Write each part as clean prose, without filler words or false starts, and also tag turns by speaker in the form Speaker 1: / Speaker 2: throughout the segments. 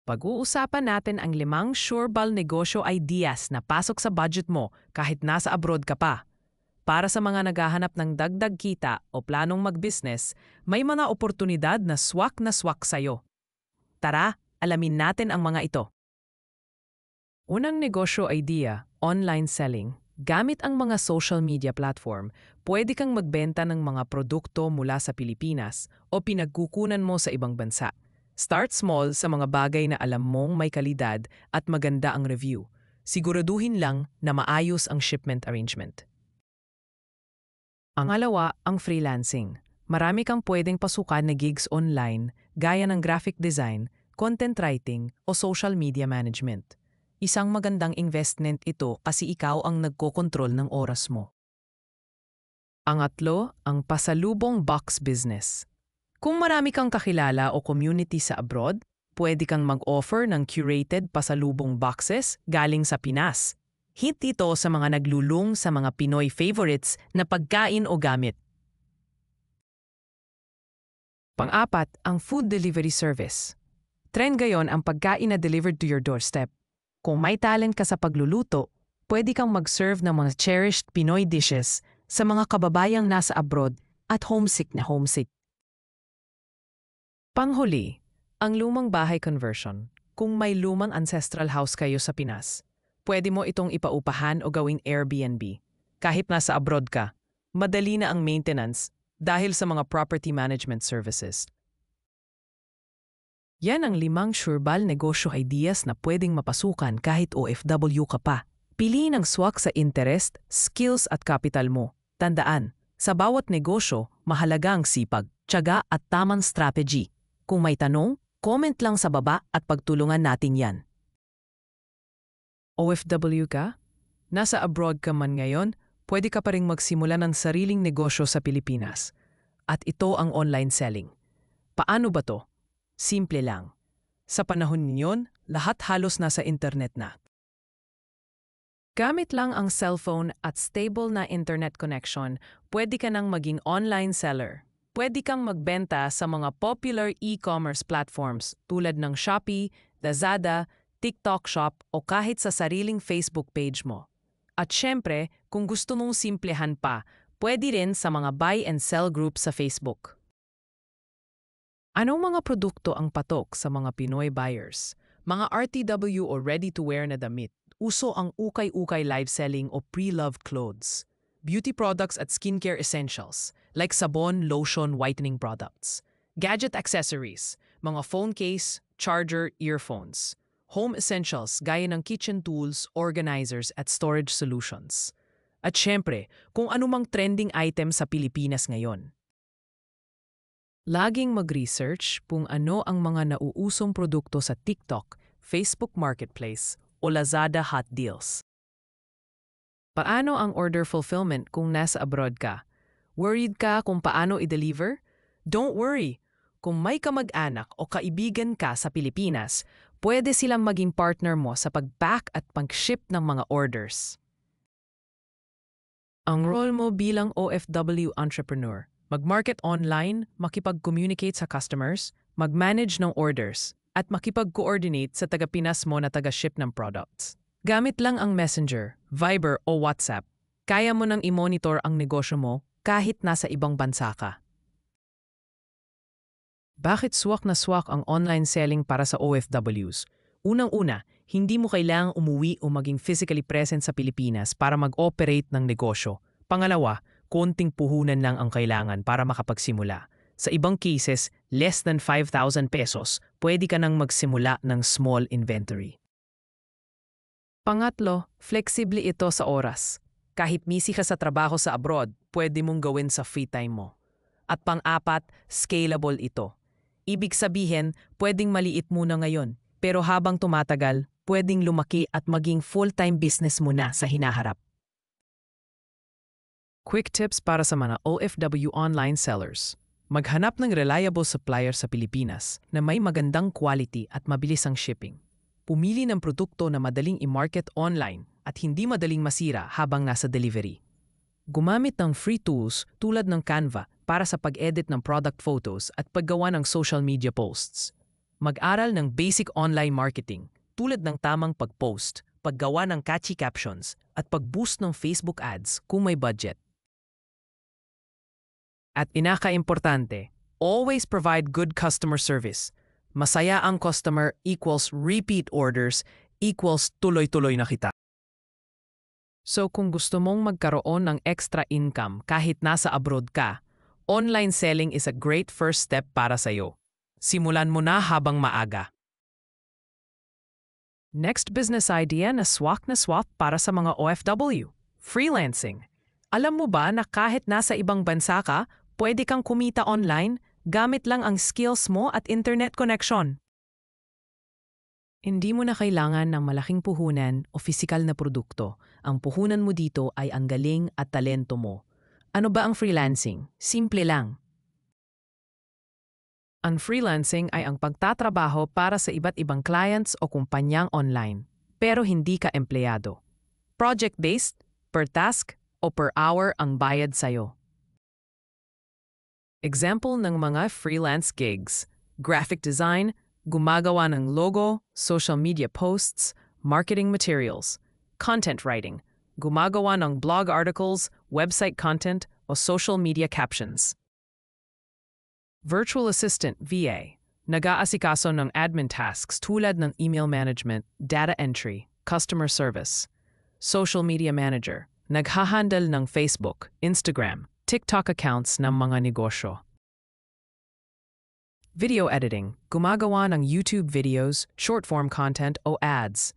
Speaker 1: Pag-uusapan natin ang 5 sureball negosyo ideas na pasok sa budget mo kahit nasa abroad ka pa. Para sa mga naghahanap ng dagdag kita o planong mag-business, may mga oportunidad na swak sa'yo. Tara, alamin natin ang mga ito. Unang negosyo idea, online selling. Gamit ang mga social media platform, pwede kang magbenta ng mga produkto mula sa Pilipinas o pinagkukunan mo sa ibang bansa. Start small sa mga bagay na alam mong may kalidad at maganda ang review. Siguraduhin lang na maayos ang shipment arrangement. Ang alawa, ang freelancing. Marami kang pwedeng pasukan na gigs online gaya ng graphic design, content writing o social media management. Isang magandang investment ito kasi ikaw ang nagkokontrol ng oras mo. Ang atlo, ang pasalubong box business. Kung marami kang kakilala o community sa abroad, pwede kang mag-offer ng curated pasalubong boxes galing sa Pinas. Hit ito sa mga naglulung sa mga Pinoy favorites na pagkain o gamit. Pang-apat, ang food delivery service. Trend ngayon ang pagkain na delivered to your doorstep. Kung may talent ka sa pagluluto, pwede kang mag-serve ng mga cherished Pinoy dishes sa mga kababayang nasa abroad at homesick na homesick. Panghuli, ang lumang bahay conversion. Kung may lumang ancestral house kayo sa Pinas, pwede mo itong ipaupahan o gawing Airbnb. Kahit nasa abroad ka, madali na ang maintenance dahil sa mga property management services. Yan ang 5 sureball negosyo ideas na pwedeng mapasukan kahit OFW ka pa. Piliin ang swak sa interest, skills at capital mo. Tandaan, sa bawat negosyo, mahalaga ang sipag, tiyaga at tamang strategy. Kung may tanong, comment lang sa baba at pagtulungan natin yan. OFW ka? Nasa abroad ka man ngayon, pwede ka pa ring magsimula ng sariling negosyo sa Pilipinas. At ito ang online selling. Paano ba to? Simple lang. Sa panahon ninyon, lahat halos nasa internet na. Gamit lang ang cellphone at stable na internet connection, pwede ka nang maging online seller. Pwede kang magbenta sa mga popular e-commerce platforms tulad ng Shopee, Lazada, TikTok Shop o kahit sa sariling Facebook page mo. At syempre, kung gusto mong simplehan pa, pwede rin sa mga buy and sell group sa Facebook. Anong mga produkto ang patok sa mga Pinoy buyers? Mga RTW o ready-to-wear na damit. Uso ang ukay-ukay live selling o pre-loved clothes. Beauty products at skincare essentials like sabon, lotion, whitening products. Gadget accessories, mga phone case, charger, earphones. Home essentials gaya ng kitchen tools, organizers at storage solutions. At syempre, kung anumang trending item sa Pilipinas ngayon. Laging mag-research kung ano ang mga nauusong produkto sa TikTok, Facebook Marketplace o Lazada Hot Deals. Paano ang order fulfillment kung nasa abroad ka? Worried ka kung paano i-deliver? Don't worry! Kung may kamag-anak o kaibigan ka sa Pilipinas, pwede silang maging partner mo sa pag-pack at pag-ship ng mga orders. Ang role mo bilang OFW entrepreneur, mag-market online, makipag-communicate sa customers, mag-manage ng orders, at makipag-coordinate sa taga-Pinas mo na taga-ship ng products. Gamit lang ang Messenger, Viber o WhatsApp, kaya mo nang i-monitor ang negosyo mo kahit nasa ibang bansa ka. Bakit swak na swak ang online selling para sa OFWs? Unang-una, hindi mo kailangang umuwi o maging physically present sa Pilipinas para mag-operate ng negosyo. Pangalawa, konting puhunan lang ang kailangan para makapagsimula. Sa ibang cases, less than 5,000 pesos, pwede ka nang magsimula ng small inventory. Pangatlo, flexible ito sa oras. Kahit busy ka sa trabaho sa abroad, pwede mong gawin sa free time mo. At pang-apat, scalable ito. Ibig sabihin, pwedeng maliit muna ngayon, pero habang tumatagal, pwedeng lumaki at maging full-time business mo na sa hinaharap. Quick tips para sa mga OFW online sellers. Maghanap ng reliable supplier sa Pilipinas na may magandang quality at mabilis ang shipping. Pumili ng produkto na madaling i-market online at hindi madaling masira habang nasa delivery. Gumamit ng free tools tulad ng Canva para sa pag-edit ng product photos at paggawa ng social media posts. Mag-aral ng basic online marketing tulad ng tamang pag-post, paggawa ng catchy captions, at pag-boost ng Facebook ads kung may budget. At pinaka-importante, always provide good customer service. Masaya ang customer equals repeat orders equals tuloy-tuloy na kita. So kung gusto mong magkaroon ng extra income kahit nasa abroad ka, online selling is a great first step para sa'yo. Simulan mo na habang maaga. Next business idea na swak para sa mga OFW. Freelancing. Alam mo ba na kahit nasa ibang bansa ka, pwede kang kumita online gamit lang ang skills mo at internet connection? Hindi mo na kailangan ng malaking puhunan o pisikal na produkto. Ang puhunan mo dito ay ang galing at talento mo. Ano ba ang freelancing? Simple lang. Ang freelancing ay ang pagtatrabaho para sa iba't ibang clients o kumpanyang online, pero hindi ka empleyado. Project-based, per task, o per hour ang bayad sa'yo. Example ng mga freelance gigs: graphic design, gumagawa ng logo, social media posts, marketing materials; content writing, gumagawa ng blog articles, website content, o social media captions. Virtual assistant (VA), nag-aasikaso ng admin tasks tulad ng email management, data entry, customer service. Social media manager, naghahandle ng Facebook, Instagram, TikTok accounts ng mga negosyo. Video editing, gumagawa ng YouTube videos, short-form content o ads.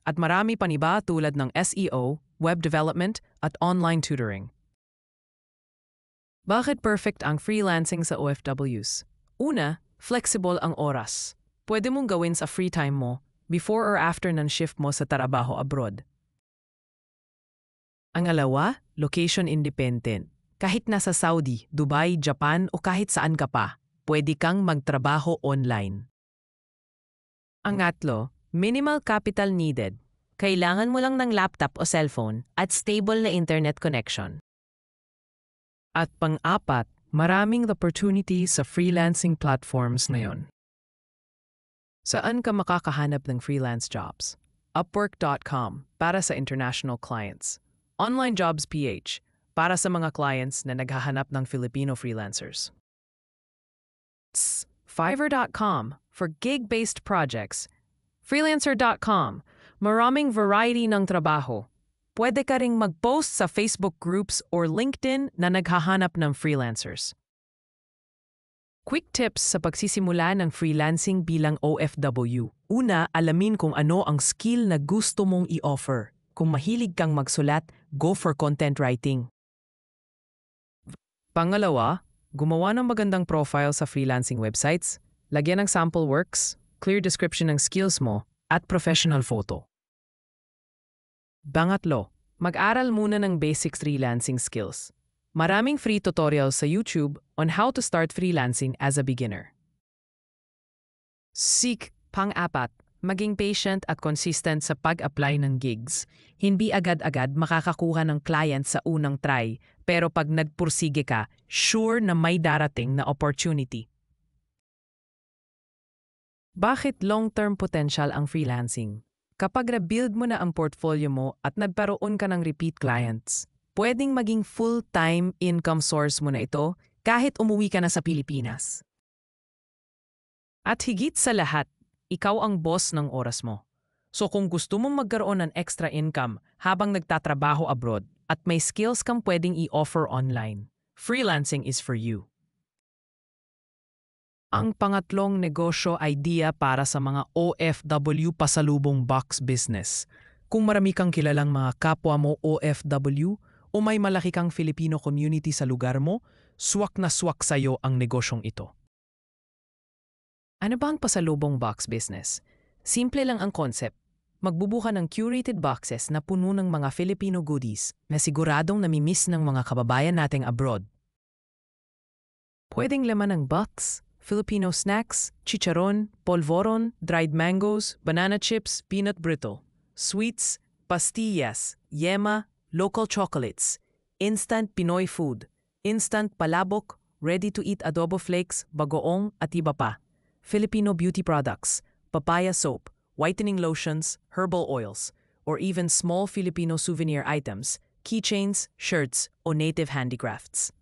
Speaker 1: At marami pa iba tulad ng SEO, web development, at online tutoring. Bakit perfect ang freelancing sa OFWs? Una, flexible ang oras. Pwede mong gawin sa free time mo, before or after ng shift mo sa trabaho abroad. Ang alawa, location independent. Kahit nasa Saudi, Dubai, Japan o kahit saan ka pa, pwede kang magtrabaho online. Ang atlo, minimal capital needed. Kailangan mo lang ng laptop o cellphone at stable na internet connection. At pang-apat, maraming opportunities sa freelancing platforms ngayon. Saan ka makakahanap ng freelance jobs? Upwork.com para sa international clients. Online Jobs PH para sa mga clients na naghahanap ng Filipino freelancers. Fiverr.com for gig-based projects. Freelancer.com, maraming variety ng trabaho. Pwede ka ring mag-post sa Facebook groups or LinkedIn na naghahanap ng freelancers. Quick tips sa pagsisimula ng freelancing bilang OFW. Una, alamin kung ano ang skill na gusto mong i-offer. Kung mahilig kang magsulat, go for content writing. Pangalawa, gumawa ng magandang profile sa freelancing websites, lagyan ng sample works, clear description ng skills mo, at professional photo. Pangatlo, mag-aral muna ng basic freelancing skills. Maraming free tutorials sa YouTube on how to start freelancing as a beginner. Pang-apat, maging patient at consistent sa pag-apply ng gigs. Hindi agad-agad makakakuha ng client sa unang try, pero pag nagpursige ka, sure na may darating na opportunity. Bakit long-term potential ang freelancing? Kapag na-build mo na ang portfolio mo at nagkaroon ka ng repeat clients, pwedeng maging full-time income source mo na ito kahit umuwi ka na sa Pilipinas. At higit sa lahat, ikaw ang boss ng oras mo. So kung gusto mong magkaroon ng extra income habang nagtatrabaho abroad at may skills kang pwedeng i-offer online, freelancing is for you. Ang pangatlong negosyo idea para sa mga OFW pasalubong box business. Kung marami kang kilalang mga kapwa mo OFW o may malaki kang Filipino community sa lugar mo, swak na swak sa'yo ang negosyong ito. Ano ba ang pasalubong box business? Simple lang ang concept. Magbubuka ng curated boxes na puno ng mga Filipino goodies na siguradong namimiss ng mga kababayan nating abroad. Pwedeng laman ng box, Filipino snacks, chicharon, polvoron, dried mangoes, banana chips, peanut brittle, sweets, pastillas, yema, local chocolates, instant Pinoy food, instant palabok, ready-to-eat adobo flakes, bagoong at iba pa. Filipino beauty products, papaya soap, whitening lotions, herbal oils, or even small Filipino souvenir items, keychains, shirts, o native handicrafts.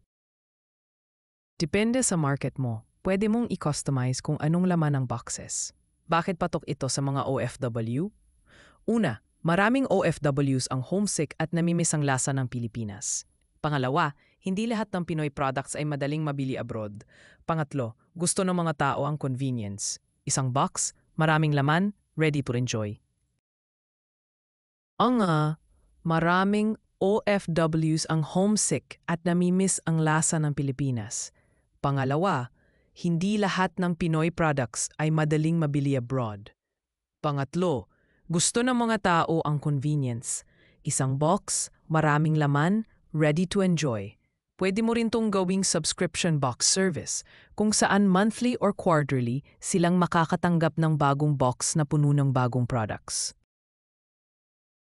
Speaker 1: Depende sa market mo, pwede mong i-customize kung anong laman ng boxes. Bakit patok ito sa mga OFW? Una, maraming OFWs ang homesick at namimiss ang lasa ng Pilipinas. Pangalawa, hindi lahat ng Pinoy products ay madaling mabili abroad. Pangatlo, gusto ng mga tao ang convenience. Isang box, maraming laman, ready to enjoy. Maraming OFWs ang homesick at namimiss ang lasa ng Pilipinas. Pangalawa, hindi lahat ng Pinoy products ay madaling mabili abroad. Pangatlo, gusto ng mga tao ang convenience. Isang box, maraming laman, ready to enjoy. Pwede mo rin tong gawing subscription box service kung saan monthly or quarterly silang makakatanggap ng bagong box na puno ng bagong products.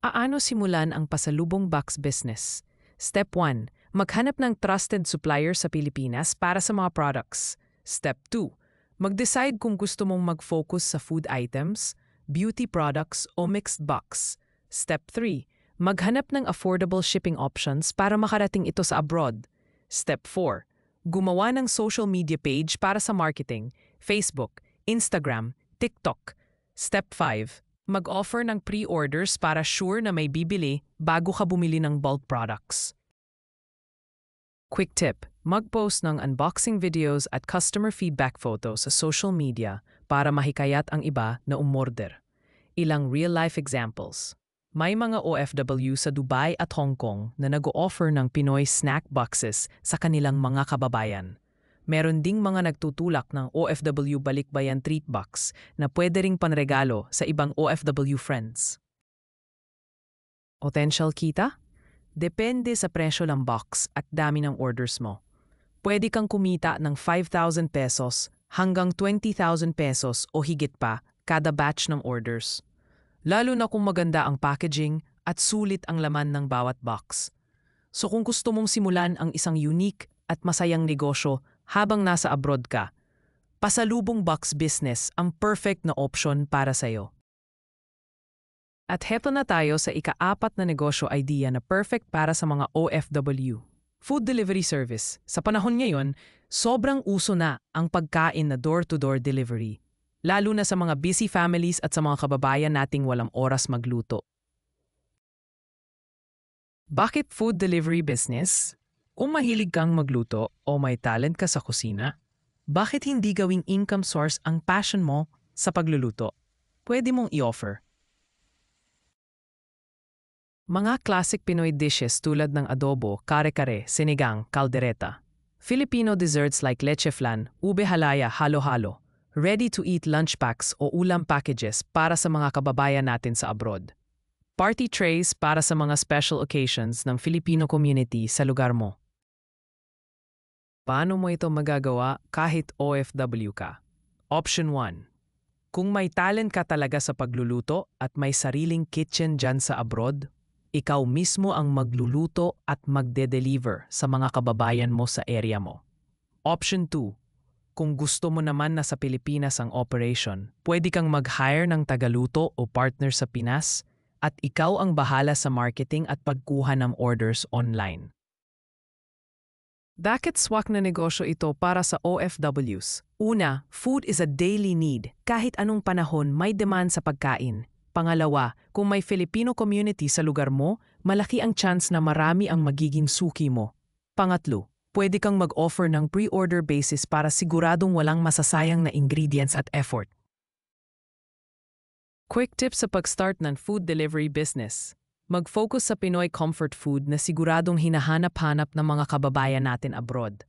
Speaker 1: Paano simulan ang pasalubong box business? Step 1. Maghanap ng trusted supplier sa Pilipinas para sa mga products. Step 2. Mag-decide kung gusto mong mag-focus sa food items, beauty products o mixed box. Step 3. Maghanap ng affordable shipping options para makarating ito sa abroad. Step 4. Gumawa ng social media page para sa marketing, Facebook, Instagram, TikTok. Step 5. Mag-offer ng pre-orders para sure na may bibili bago ka bumili ng bulk products. Quick tip, mag-post ng unboxing videos at customer feedback photos sa social media para mahikayat ang iba na umorder. Ilang real-life examples. May mga OFW sa Dubai at Hong Kong na nag-o-offer ng Pinoy snack boxes sa kanilang mga kababayan. Meron ding mga nagtutulak ng OFW balikbayan treat box na pwede ring panregalo sa ibang OFW friends. Potential kita? Depende sa presyo ng box at dami ng orders mo. Pwede kang kumita ng 5,000 pesos hanggang 20,000 pesos o higit pa kada batch ng orders. Lalo na kung maganda ang packaging at sulit ang laman ng bawat box. So kung gusto mong simulan ang isang unique at masayang negosyo habang nasa abroad ka, pasalubong box business ang perfect na option para sa'yo. At heto na tayo sa ika-4 na negosyo idea na perfect para sa mga OFW. Food delivery service. Sa panahon ngayon, sobrang uso na ang pagkain na door-to-door delivery. Lalo na sa mga busy families at sa mga kababayan nating walang oras magluto. Bakit food delivery business? Kung mahilig kang magluto o may talent ka sa kusina, bakit hindi gawing income source ang passion mo sa pagluluto? Pwede mong i-offer. Mga classic Pinoy dishes tulad ng adobo, kare-kare, sinigang, kaldereta. Filipino desserts like leche flan, ube halaya, halo-halo. Ready-to-eat lunch packs o ulam packages para sa mga kababayan natin sa abroad. Party trays para sa mga special occasions ng Filipino community sa lugar mo. Paano mo ito magagawa kahit OFW ka? Option 1. Kung may talent ka talaga sa pagluluto at may sariling kitchen dyan sa abroad, ikaw mismo ang magluluto at magde-deliver sa mga kababayan mo sa area mo. Option 2. Kung gusto mo naman na sa Pilipinas ang operation, pwede kang mag-hire ng tagaluto o partner sa Pinas at ikaw ang bahala sa marketing at pagkuha ng orders online. Bakit swak na negosyo ito para sa OFWs? Una, food is a daily need. Kahit anong panahon may demand sa pagkain. Pangalawa, kung may Filipino community sa lugar mo, malaki ang chance na marami ang magiging suki mo. Pangatlo, pwede kang mag-offer ng pre-order basis para siguradong walang masasayang na ingredients at effort. Quick tip sa pag-start ng food delivery business. Mag-focus sa Pinoy comfort food na siguradong hinahanap-hanap ng mga kababayan natin abroad.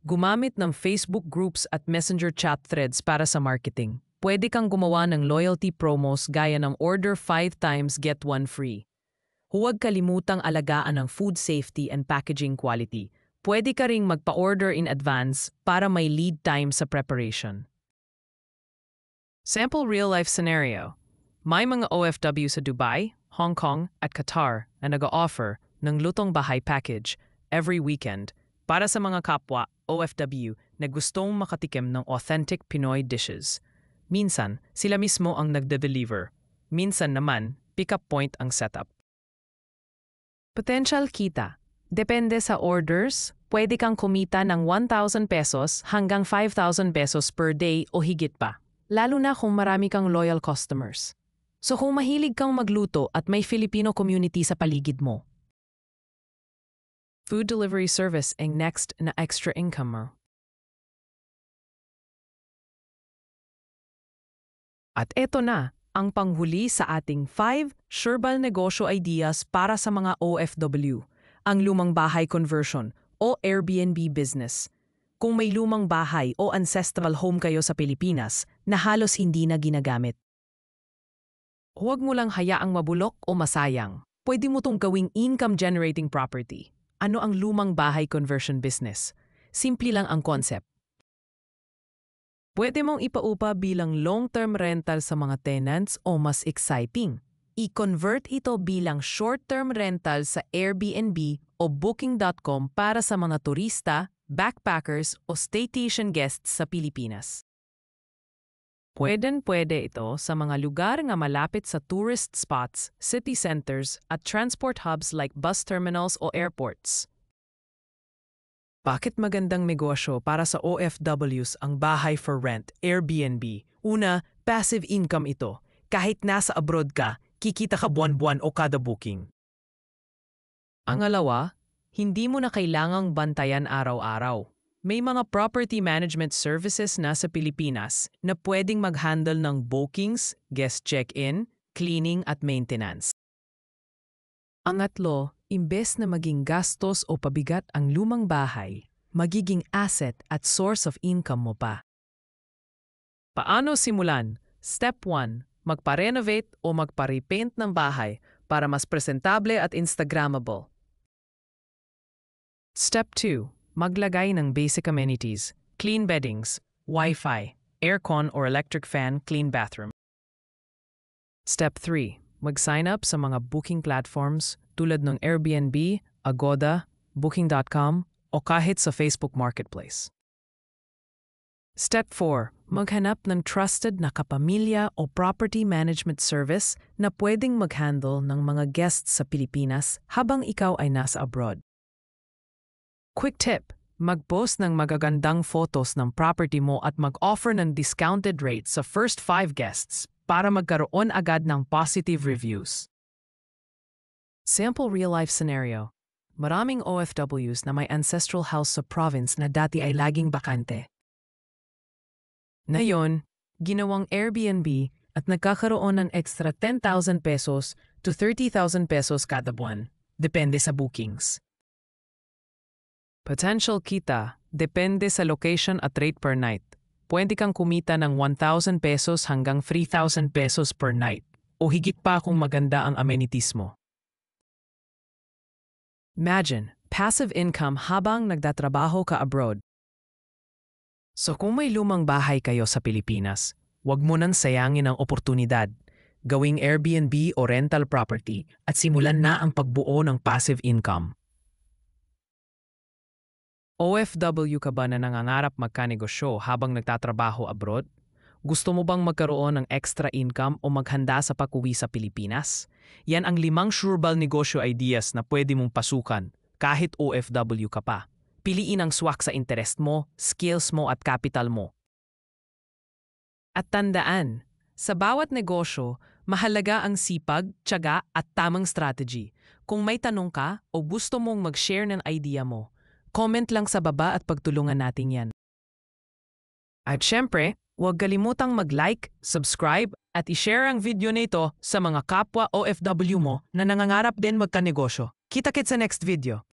Speaker 1: Gumamit ng Facebook groups at messenger chat threads para sa marketing. Pwede kang gumawa ng loyalty promos gaya ng order 5 times get 1 free. Huwag kalimutang alagaan ang food safety and packaging quality. Pwede ka ring magpa-order in advance para may lead time sa preparation. Sample real-life scenario. May mga OFW sa Dubai, Hong Kong at Qatar na nag-o-offer ng lutong bahay package every weekend para sa mga kapwa OFW na gustong makatikim ng authentic Pinoy dishes. Minsan, sila mismo ang nagde-deliver. Minsan naman, pick-up point ang setup. Potential kita. Depende sa orders, pwede kang kumita ng 1,000 pesos hanggang 5,000 pesos per day o higit pa. Lalo na kung marami kang loyal customers. So kung mahilig kang magluto at may Filipino community sa paligid mo. Food delivery service ang next na extra income mo. At eto na, ang panghuli sa ating 5 sureball negosyo ideas para sa mga OFW, ang lumang bahay conversion o Airbnb business. Kung may lumang bahay o ancestral home kayo sa Pilipinas na halos hindi na ginagamit. Huwag mo lang hayaang mabulok o masayang. Pwede mo tong gawing income-generating property. Ano ang lumang bahay conversion business? Simple lang ang concept. Pwede mong ipaupa bilang long-term rental sa mga tenants o mas exciting. I-convert ito bilang short-term rental sa Airbnb o Booking.com para sa mga turista, backpackers o staycation guests sa Pilipinas. Pwede ito sa mga lugar nga malapit sa tourist spots, city centers at transport hubs like bus terminals o airports. Bakit magandang negosyo para sa OFWs ang bahay for rent, Airbnb? Una, passive income ito. Kahit nasa abroad ka, kikita ka buwan-buwan o kada booking. Ang alawa, hindi mo na kailangang bantayan araw-araw. May mga property management services na sa Pilipinas na pwedeng mag-handle ng bookings, guest check-in, cleaning at maintenance. Ang atlo, imbes na maging gastos o pabigat ang lumang bahay, magiging asset at source of income mo pa. Paano simulan? Step 1, magpa-renovate o magpa-repaint ng bahay para mas presentable at Instagrammable. Step 2, maglagay ng basic amenities, clean beddings, Wi-Fi, aircon or electric fan, clean bathroom. Step 3, mag-sign up sa mga booking platforms tulad ng Airbnb, Agoda, Booking.com o kahit sa Facebook Marketplace. Step 4, maghanap ng trusted na kapamilya o property management service na pwedeng mag-handle ng mga guests sa Pilipinas habang ikaw ay nasa abroad. Quick tip, mag-post ng magagandang photos ng property mo at mag-offer ng discounted rates sa first 5 guests para magkaroon agad ng positive reviews. Sample real-life scenario. Maraming OFWs na may ancestral house sa province na dati ay laging bakante. Ngayon, ginawang Airbnb at nagkakaroon ng extra 10,000 pesos to 30,000 pesos kada buwan, depende sa bookings. Potential kita, depende sa location at rate per night. Pwede kang kumita ng 1,000 pesos hanggang 3,000 pesos per night o higit pa kung maganda ang amenities mo. Imagine, passive income habang nagtatrabaho ka abroad. So kung may lumang bahay kayo sa Pilipinas, huwag mo nang sayangin ang oportunidad. Gawing Airbnb o rental property at simulan na ang pagbuo ng passive income. OFW ka ba na nangangarap magkanegosyo habang nagtatrabaho abroad? Gusto mo bang magkaroon ng extra income o maghanda sa pag-uwi sa Pilipinas? Yan ang 5 sureball negosyo ideas na pwede mong pasukan kahit OFW ka pa. Piliin ang swak sa interest mo, skills mo at capital mo. At tandaan, sa bawat negosyo, mahalaga ang sipag, tiyaga at tamang strategy. Kung may tanong ka o gusto mong mag-share ng idea mo, comment lang sa baba at pagtulungan natin yan. At syempre, huwag kalimutang mag-like, subscribe at i-share ang video nito sa mga kapwa OFW mo na nangangarap din magkanegosyo. Kita-kits sa next video.